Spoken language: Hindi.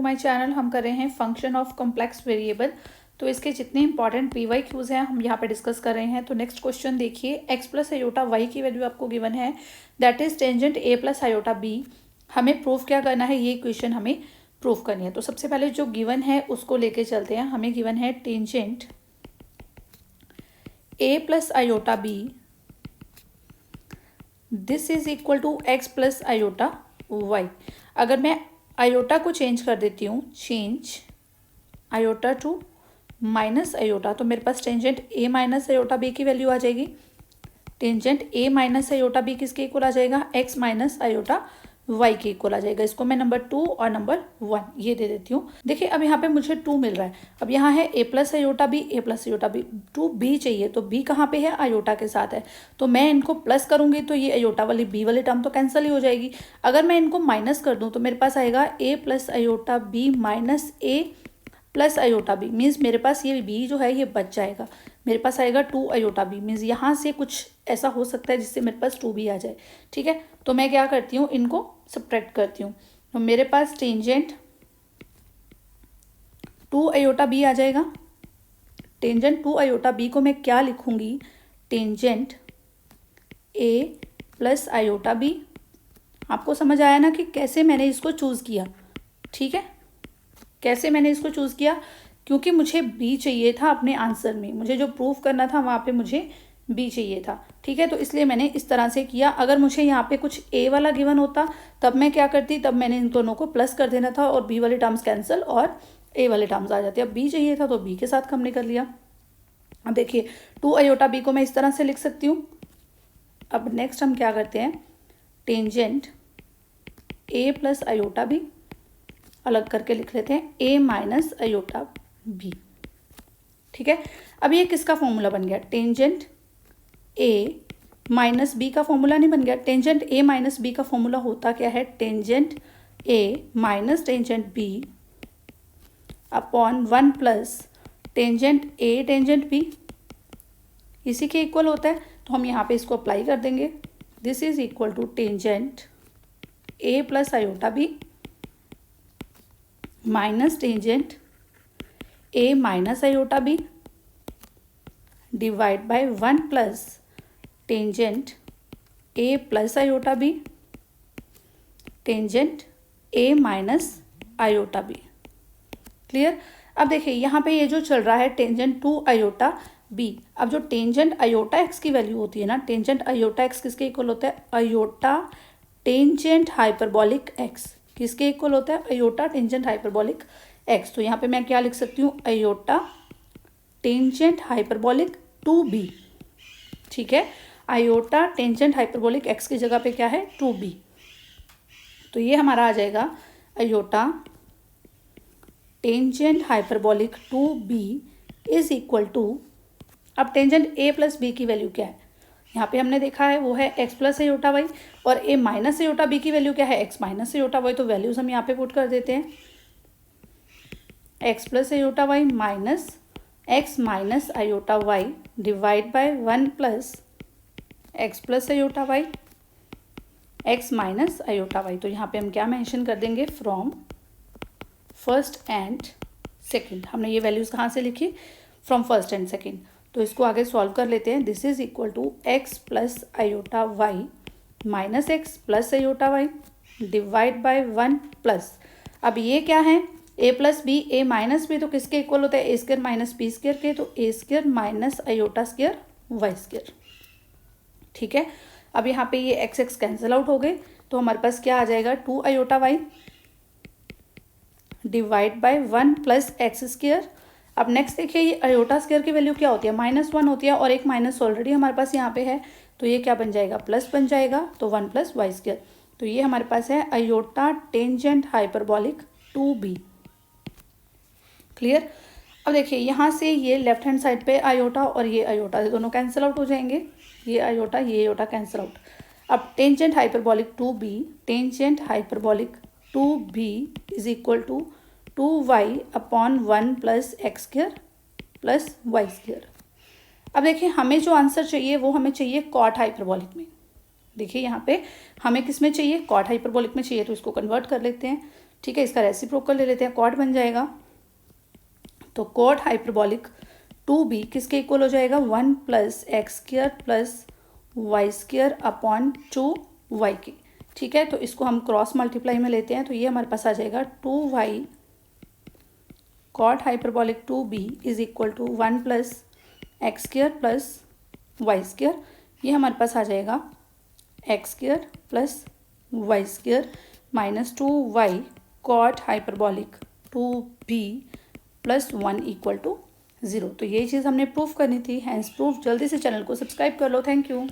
To my channel. हम कर रहे हैं फंक्शन ऑफ कॉम्प्लेक्स वेरिएबल। तो इसके जितने इंपॉर्टेंट पीवाई क्यूज हैं हम यहाँ पे डिस्कस कर रहे हैं। तो नेक्स्ट क्वेश्चन देखिए, x प्लस आयोटा वाई की वैल्यू आपको गिवन है, that is tangent a plus iota b। हमें प्रूफ क्या करना है, ये इक्वेशन हमें प्रूफ करनी है। तो सबसे पहले जो गिवन है उसको लेके चलते हैं। हमें गिवन है tangent a plus iota b, this is equal to x plus iota y। अगर मैं आयोटा को चेंज कर देती हूँ, change iota to minus iota, तो मेरे पास tangent a minus iota b की वैल्यू आ जाएगी। Tangent a minus iota b किसके इक्वल आ जाएगा, x माइनस आयोटा y के इक्वल आ जाएगा। इसको मैं नंबर 2 और नंबर 1 ये दे देती हूँ। देखिए अब यहाँ पे मुझे 2 मिल रहा है। अब यहाँ है a plus iota b, a plus iota b, 2b चाहिए। तो b कहाँ पे है, आयोटा के साथ है। तो मैं इनको प्लस करूँगी तो ये आयोटा वाली b वाली टर्म तो कैंसिल ही हो जाएगी। अगर मैं इनको माइनस कर दूँ तो मेरे पास आएगा a plus iota b minus a plus iota B, means मेरे पास ये बी जो है ये बच जाएगा। मेरे पास आएगा 2 आयोटा बी, मीन्स यहाँ से कुछ ऐसा हो सकता है जिससे मेरे पास 2 भी आ जाए। ठीक है, तो मैं क्या करती हूँ, इनको सब्ट्रैक्ट करती हूँ। तो मेरे पास टेंजेंट 2 आयोटा बी आ जाएगा। टेंजेंट 2 आयोटा बी को मैं क्या लिखूँगी, tangent A plus iota B. आपको समझ आया ना कि कैसे मैंने इसको चूज़ किया। ठीक है, कैसे मैंने इसको चूज़ किया, क्योंकि मुझे बी चाहिए था अपने आंसर में। मुझे जो प्रूफ करना था वहाँ पे मुझे बी चाहिए था। ठीक है, तो इसलिए मैंने इस तरह से किया। अगर मुझे यहाँ पे कुछ ए वाला गिवन होता तब मैं क्या करती, तब मैंने इन दोनों को प्लस कर देना था और बी वाले टर्म्स कैंसिल और ए वाले टर्म्स आ जाते। अब बी चाहिए था तो बी के साथ हमने कर लिया। अब देखिए 2 आयोटा बी को मैं इस तरह से लिख सकती हूँ। अब नेक्स्ट हम क्या करते हैं, tangent A plus iota B अलग करके लिख लेते हैं, a माइनस आयोटा b। ठीक है, अब ये किसका फॉर्मूला बन गया, टेंजेंट a माइनस b का फॉर्मूला नहीं बन गया। टेंजेंट a माइनस b का फॉर्मूला होता क्या है, tangent a minus tangent b upon 1 plus tangent a tangent b, इसी के इक्वल होता है। तो हम यहाँ पे इसको अप्लाई कर देंगे। This is equal to tangent a plus iota b minus tangent a minus iota b divide by 1 plus tangent a plus iota b tangent a minus iota b। Clear. अब देखिए यहाँ पे ये जो चल रहा है टेंजेंट 2 आयोटा b। अब जो टेंजेंट आयोटा x की वैल्यू होती है ना, टेंजेंट आयोटा x किसके इक्वल होता है, आयोटा टेंजेंट हाइपरबॉलिक x किसके इक्वल होता है, आयोटा टेंजेंट हाइपरबॉलिक x। तो यहाँ पे मैं क्या लिख सकती हूँ, आयोटा टेंजेंट हाइपरबॉलिक 2b। ठीक है, आयोटा टेंजेंट हाइपरबॉलिक x की जगह पे क्या है, 2b। तो ये हमारा आ जाएगा iota tangent hyperbolic 2b is equal to, अब टेंजेंट a प्लस b की वैल्यू क्या है, यहाँ पे हमने देखा है वो है x प्लस आयोटा वाई, और a माइनस आयोटा b की वैल्यू क्या है, x माइनस आयोटा वाई। तो वैल्यूज हम यहाँ पे पुट कर देते हैं, x plus iota Y minus x minus iota Y divide by 1 plus x plus iota Y x minus iota Y. तो यहाँ पे हम क्या मेंशन कर देंगे, फ्रॉम फर्स्ट एंड सेकेंड। हमने ये वैल्यूज कहाँ से लिखी, फ्रॉम फर्स्ट एंड सेकेंड। तो इसको आगे सॉल्व कर लेते हैं। This is equal to x plus iota Y minus x plus iota Y divide by 1 plus, अब ये क्या है, a plus B, a minus B तो किसके इक्वल होता है, A square minus B square के, तो A square minus iota square y square. ठीक है, अब यहाँ पे ये एक्स एक्स कैंसिल आउट हो गए, तो हमारे पास क्या आ जाएगा, 2 iota Y divide by 1 plus x square. अब नेक्स्ट देखिए ये आयोटा स्क्वायर की वैल्यू क्या होती है, -1 होती है, और एक माइनस ऑलरेडी हमारे पास यहाँ पे है, तो ये क्या बन जाएगा, प्लस बन जाएगा, तो 1 प्लस वाई स्क्वायर। तो ये हमारे पास है iota tangent hyperbolic 2b। Clear. अब देखिए यहाँ से ये लेफ्ट हैंड साइड पे आयोटा और ये आयोटा दोनों कैंसिल आउट हो जाएंगे, ये आयोटा कैंसिल आउट। अब tangent hyperbolic 2b, tangent hyperbolic 2b is equal to 2y upon 1 plus x square plus y square. अब देखिए हमें जो आंसर चाहिए वो हमें चाहिए कॉट हाइपरबॉलिक में। देखिए यहाँ पे हमें किस में चाहिए, कॉट हाइपरबॉलिक में चाहिए, तो इसको कन्वर्ट कर लेते हैं। ठीक है, इसका रेसिप्रोकल ले लेते हैं, कॉट बन जाएगा। तो कॉट हाइपरबॉलिक 2b किसके इक्वल हो जाएगा, 1 plus x square plus y square upon 2y के। ठीक है, तो इसको हम क्रॉस मल्टीप्लाई में लेते हैं, तो ये हमारे पास आ जाएगा 2y cot hyperbolic 2b is equal to 1 plus x square plus y square. ये हमारे पास आ जाएगा x square plus y square minus 2y cot hyperbolic 2b plus 1 equal to 0। तो ये चीज़ हमने प्रूफ करनी थी, हैंस प्रूफ। जल्दी से चैनल को सब्सक्राइब कर लो। Thank you.